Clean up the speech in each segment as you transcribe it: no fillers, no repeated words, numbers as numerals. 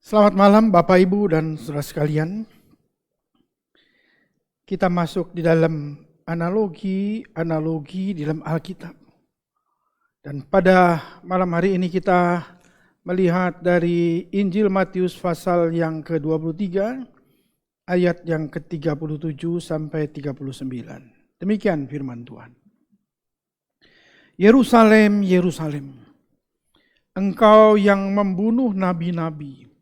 Selamat malam Bapak Ibu dan saudara sekalian. Kita masuk di dalam analogi di dalam Alkitab. Dan pada malam hari ini kita melihat dari Injil Matius pasal yang ke-23 ayat yang ke-37 sampai 39. Demikian firman Tuhan. Yerusalem, Yerusalem, engkau yang membunuh nabi-nabi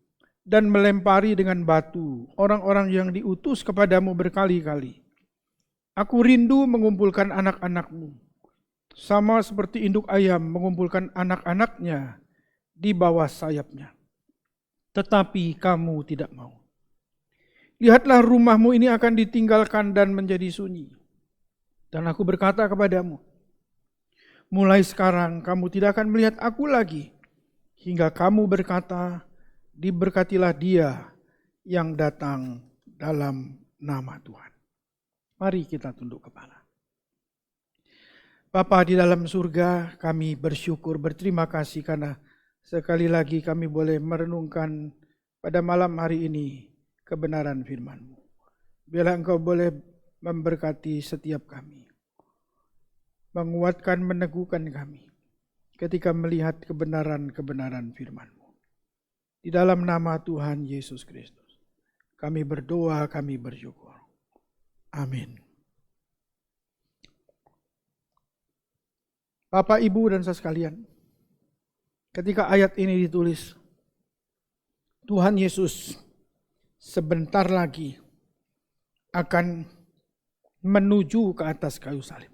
dan melempari dengan batu orang-orang yang diutus kepadamu berkali-kali. Aku rindu mengumpulkan anak-anakmu, sama seperti induk ayam mengumpulkan anak-anaknya di bawah sayapnya. Tetapi kamu tidak mau. Lihatlah, rumahmu ini akan ditinggalkan dan menjadi sunyi. Dan aku berkata kepadamu, mulai sekarang kamu tidak akan melihat aku lagi, hingga kamu berkata, diberkatilah dia yang datang dalam nama Tuhan. Mari kita tunduk kepala. Bapa di dalam surga, kami bersyukur, berterima kasih karena sekali lagi kami boleh merenungkan pada malam hari ini kebenaran firman-Mu. Biarlah Engkau boleh memberkati setiap kami, menguatkan, meneguhkan kami ketika melihat kebenaran-kebenaran firman-Mu. Di dalam nama Tuhan Yesus Kristus, kami berdoa, kami bersyukur. Amin. Bapak, Ibu, dan saudara sekalian, ketika ayat ini ditulis, Tuhan Yesus sebentar lagi akan menuju ke atas kayu salib.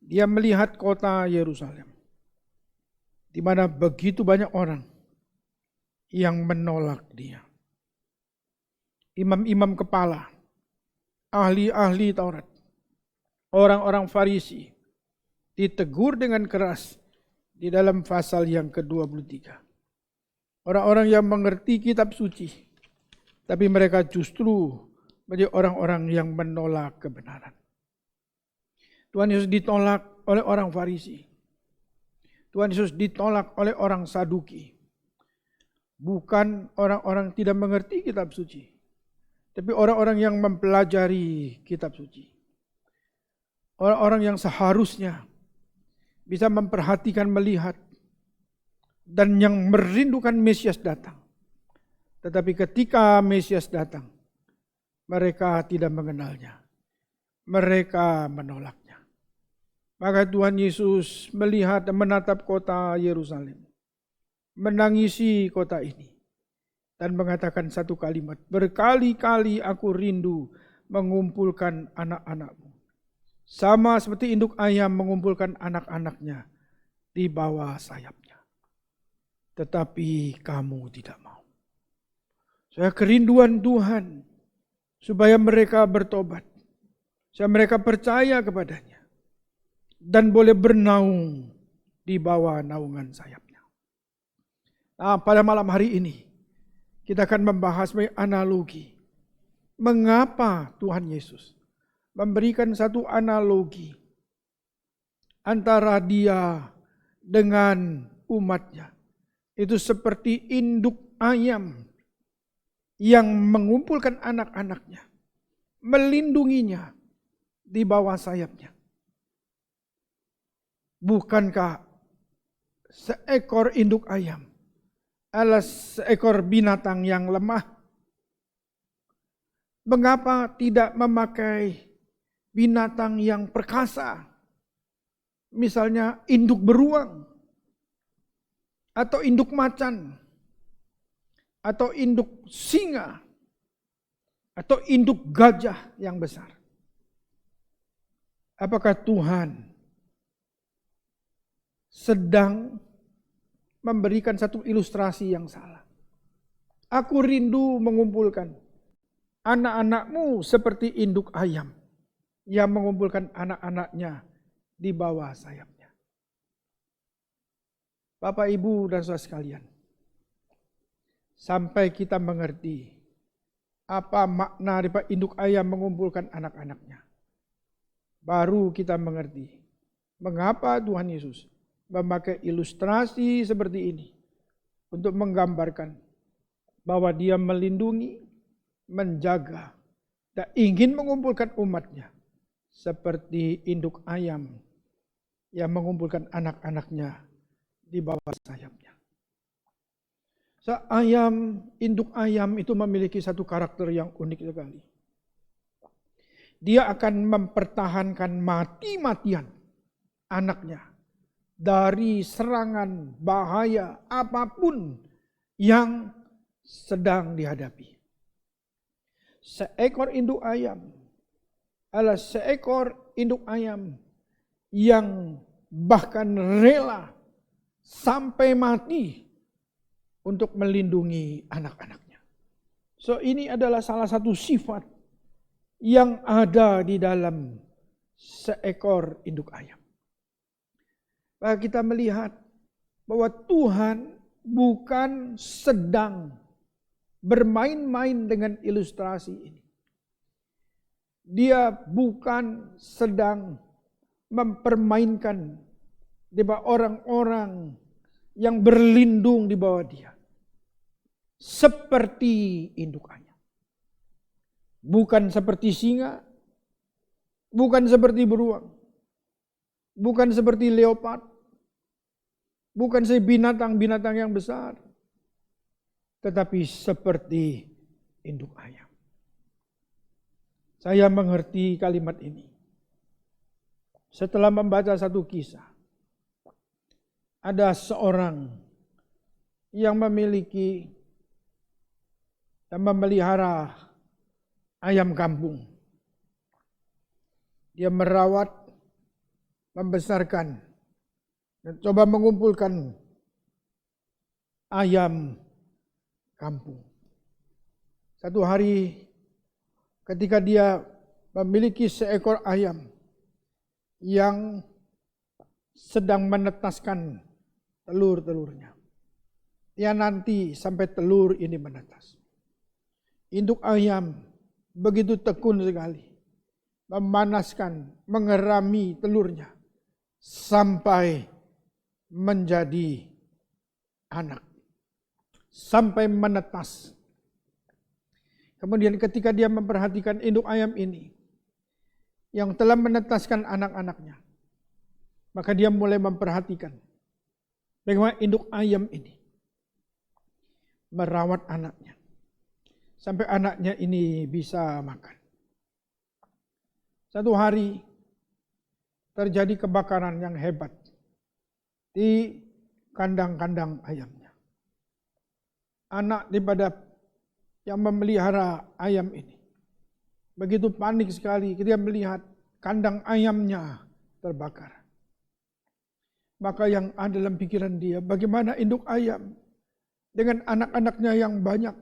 Dia melihat kota Yerusalem, di mana begitu banyak orang yang menolak dia. Imam-imam kepala, ahli-ahli Taurat, orang-orang Farisi ditegur dengan keras di dalam pasal yang ke-23. Orang-orang yang mengerti kitab suci, tapi mereka justru menjadi orang-orang yang menolak kebenaran. Tuhan Yesus ditolak oleh orang Farisi. Tuhan Yesus ditolak oleh orang Saduki. Bukan orang-orang tidak mengerti kitab suci, tapi orang-orang yang mempelajari kitab suci. Orang-orang yang seharusnya bisa memperhatikan, melihat, dan yang merindukan Mesias datang. Tetapi ketika Mesias datang, mereka tidak mengenalnya. Mereka menolaknya. Maka Tuhan Yesus melihat dan menatap kota Yerusalem, menangisi kota ini, dan mengatakan satu kalimat, berkali-kali aku rindu mengumpulkan anak-anakmu, sama seperti induk ayam mengumpulkan anak-anaknya di bawah sayapnya. Tetapi kamu tidak mau. Saya kerinduan Tuhan supaya mereka bertobat, supaya mereka percaya kepadanya, dan boleh bernaung di bawah naungan sayap. Nah, pada malam hari ini kita akan membahas analogi. Mengapa Tuhan Yesus memberikan satu analogi antara dia dengan umatnya. Itu seperti induk ayam yang mengumpulkan anak-anaknya, melindunginya di bawah sayapnya. Bukankah seekor induk ayam adalah seekor binatang yang lemah? Mengapa tidak memakai binatang yang perkasa? Misalnya induk beruang, atau induk macan, atau induk singa, atau induk gajah yang besar. Apakah Tuhan sedang memberikan satu ilustrasi yang salah? Aku rindu mengumpulkan anak-anakmu seperti induk ayam yang mengumpulkan anak-anaknya di bawah sayapnya. Bapak, Ibu, dan saudara sekalian, sampai kita mengerti apa makna daripada induk ayam mengumpulkan anak-anaknya, baru kita mengerti mengapa Tuhan Yesus memakai ilustrasi seperti ini untuk menggambarkan bahwa dia melindungi, menjaga, dan ingin mengumpulkan umatnya seperti induk ayam yang mengumpulkan anak-anaknya di bawah sayapnya. Induk ayam itu memiliki satu karakter yang unik sekali. Dia akan mempertahankan mati-matian anaknya dari serangan bahaya apapun yang sedang dihadapi. Seekor induk ayam adalah seekor induk ayam yang bahkan rela sampai mati untuk melindungi anak-anaknya. So ini adalah salah satu sifat yang ada di dalam seekor induk ayam. Bahwa kita melihat bahwa Tuhan bukan sedang bermain-main dengan ilustrasi ini. Dia bukan sedang mempermainkan di bawah orang-orang yang berlindung di bawah dia. Seperti induk ayam. Bukan seperti singa, bukan seperti beruang, bukan seperti leopard, bukan seperti binatang-binatang yang besar, tetapi seperti induk ayam. Saya mengerti kalimat ini setelah membaca satu kisah. Ada seorang yang memiliki dan memelihara ayam kampung. Dia merawat, membesarkan, dan coba mengumpulkan ayam kampung. Satu hari ketika dia memiliki seekor ayam yang sedang menetaskan telur-telurnya. Dia nanti sampai telur ini menetas. Induk ayam begitu tekun sekali, memanaskan, mengerami telurnya sampai menjadi anak, sampai menetas. Kemudian ketika dia memperhatikan induk ayam ini yang telah menetaskan anak-anaknya, maka dia mulai memperhatikan bagaimana induk ayam ini merawat anaknya. Sampai anaknya ini bisa makan. Satu hari terjadi kebakaran yang hebat di kandang-kandang ayamnya. Anak daripada yang memelihara ayam ini begitu panik sekali ketika melihat kandang ayamnya terbakar. Maka yang ada dalam pikiran dia, bagaimana induk ayam dengan anak-anaknya yang banyak,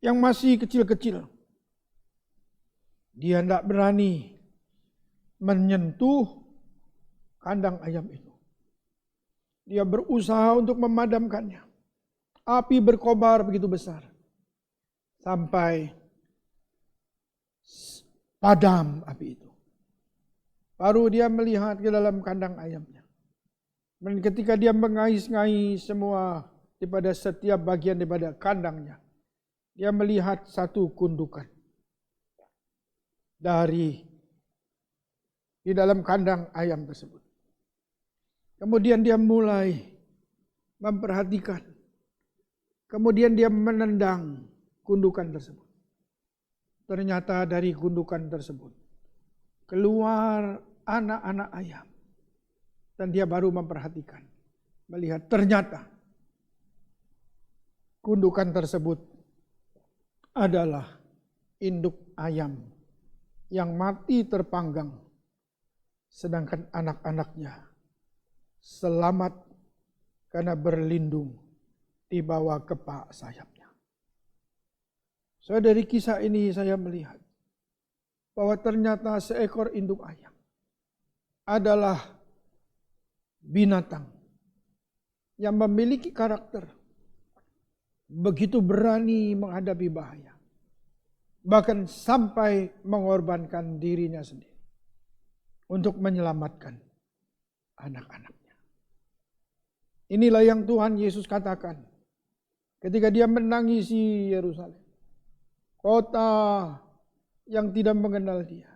yang masih kecil-kecil. Dia tidak berani menyentuh kandang ayam itu. Dia berusaha untuk memadamkannya. Api berkobar begitu besar. Sampai padam api itu. Baru dia melihat ke dalam kandang ayamnya. Dan ketika dia mengais-ngais semua daripada setiap bagian daripada kandangnya, dia melihat satu kundukan di dalam kandang ayam tersebut. Kemudian dia mulai memperhatikan. Kemudian dia menendang kundukan tersebut. Ternyata dari kundukan tersebut keluar anak-anak ayam. Dan dia baru memperhatikan. Melihat ternyata kundukan tersebut adalah induk ayam yang mati terpanggang, sedangkan anak-anaknya selamat karena berlindung di bawah kepak sayapnya. So dari kisah ini saya melihat bahwa ternyata seekor induk ayam adalah binatang yang memiliki karakter begitu berani menghadapi bahaya. Bahkan sampai mengorbankan dirinya sendiri untuk menyelamatkan anak-anaknya. Inilah yang Tuhan Yesus katakan ketika dia menangisi Yerusalem, kota yang tidak mengenal dia,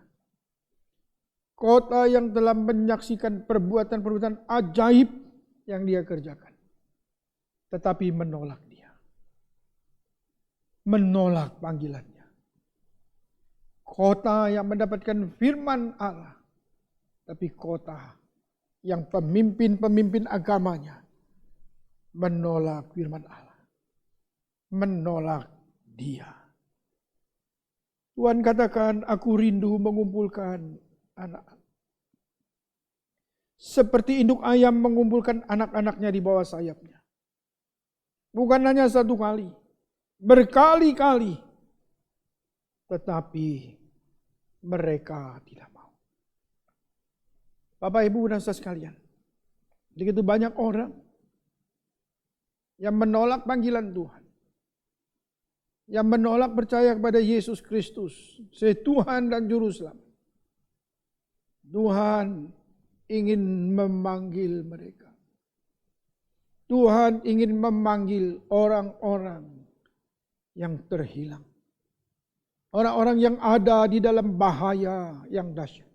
kota yang telah menyaksikan perbuatan-perbuatan ajaib yang dia kerjakan, tetapi menolak dia, menolak panggilannya. Kota yang mendapatkan firman Allah, tapi kota yang pemimpin-pemimpin agamanya menolak firman Allah, menolak dia. Tuhan katakan, aku rindu mengumpulkan anak-anak. Seperti induk ayam mengumpulkan anak-anaknya di bawah sayapnya. Bukan hanya satu kali, berkali-kali. Tetapi mereka tidak mau. Bapak, Ibu, dan saudara sekalian, begitu banyak orang yang menolak panggilan Tuhan, yang menolak percaya kepada Yesus Kristus, Tuhan dan Juru Selamat. Tuhan ingin memanggil mereka. Tuhan ingin memanggil orang-orang yang terhilang. Orang-orang yang ada di dalam bahaya yang dahsyat.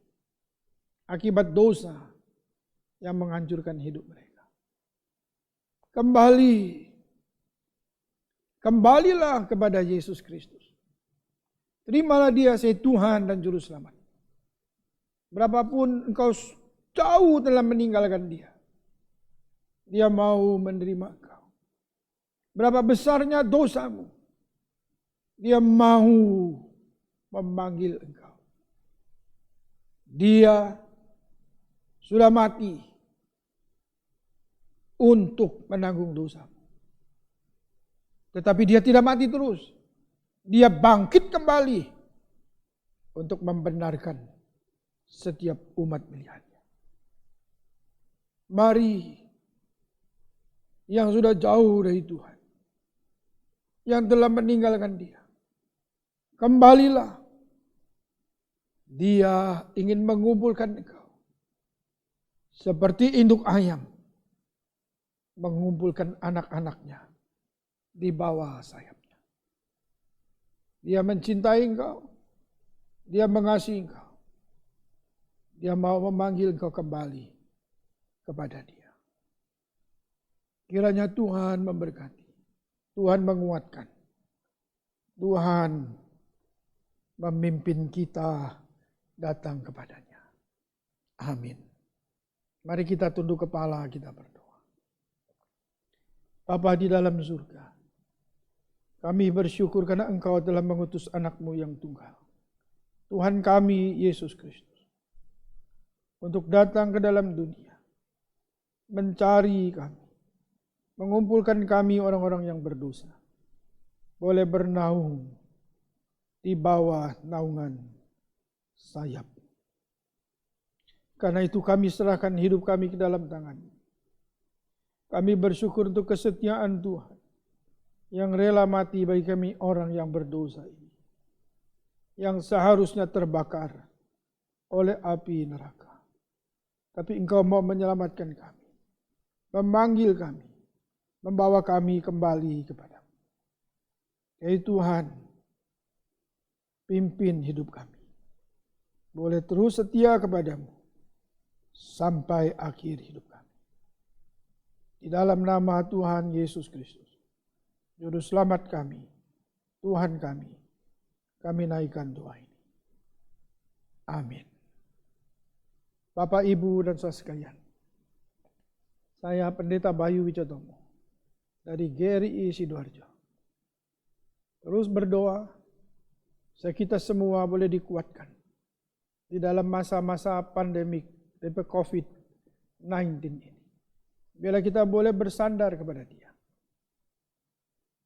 Akibat dosa yang menghancurkan hidup mereka. Kembalilah kepada Yesus Kristus. Terimalah dia sebagai Tuhan dan Juru Selamat. Berapapun engkau jauh telah meninggalkan dia, dia mau menerima engkau. Berapa besarnya dosamu, dia mau memanggil engkau. Dia sudah mati untuk menanggung dosamu. Tetapi dia tidak mati terus. Dia bangkit kembali untuk membenarkan setiap umat pilihannya. Mari yang sudah jauh dari Tuhan, yang telah meninggalkan dia, kembalilah. Dia ingin mengumpulkan engkau. Seperti induk ayam mengumpulkan anak-anaknya di bawah sayapnya. Dia mencintai engkau. Dia mengasihi engkau. Dia mau memanggil engkau kembali kepada dia. Kiranya Tuhan memberkati. Tuhan menguatkan. Tuhan memimpin kita datang kepadanya. Amin. Mari kita tunduk kepala, kita berdoa. Bapa di dalam surga, kami bersyukur karena Engkau telah mengutus anak-Mu yang tunggal, Tuhan kami Yesus Kristus, untuk datang ke dalam dunia, mencari kami, mengumpulkan kami orang-orang yang berdosa, boleh bernaung di bawah naungan sayap. Karena itu kami serahkan hidup kami ke dalam tangan-Mu. Kami bersyukur untuk kesetiaan Tuhan yang rela mati bagi kami orang yang berdosa ini, yang seharusnya terbakar oleh api neraka. Tapi Engkau mau menyelamatkan kami, memanggil kami, membawa kami kembali kepada-Mu. Ya Tuhan, pimpin hidup kami. Boleh terus setia kepada-Mu sampai akhir hidup kami. Di dalam nama Tuhan Yesus Kristus, Juru Selamat kami, Tuhan kami naikkan doa ini. Amin. Bapak, Ibu, dan saudara sekalian, saya Pendeta Bayu Wijotomo dari GRI Sidoarjo. Terus berdoa, kita semua boleh dikuatkan di dalam masa-masa pandemik COVID-19 ini. Bila kita boleh bersandar kepada Dia,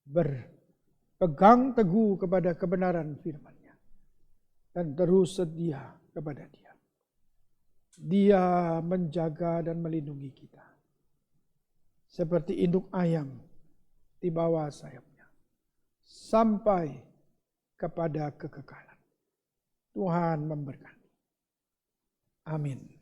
berpegang teguh kepada kebenaran firman-Nya, dan terus setia kepada Dia. Dia menjaga dan melindungi kita, seperti induk ayam di bawah sayapnya, sampai kepada kekekalan. Tuhan memberkati. Amin.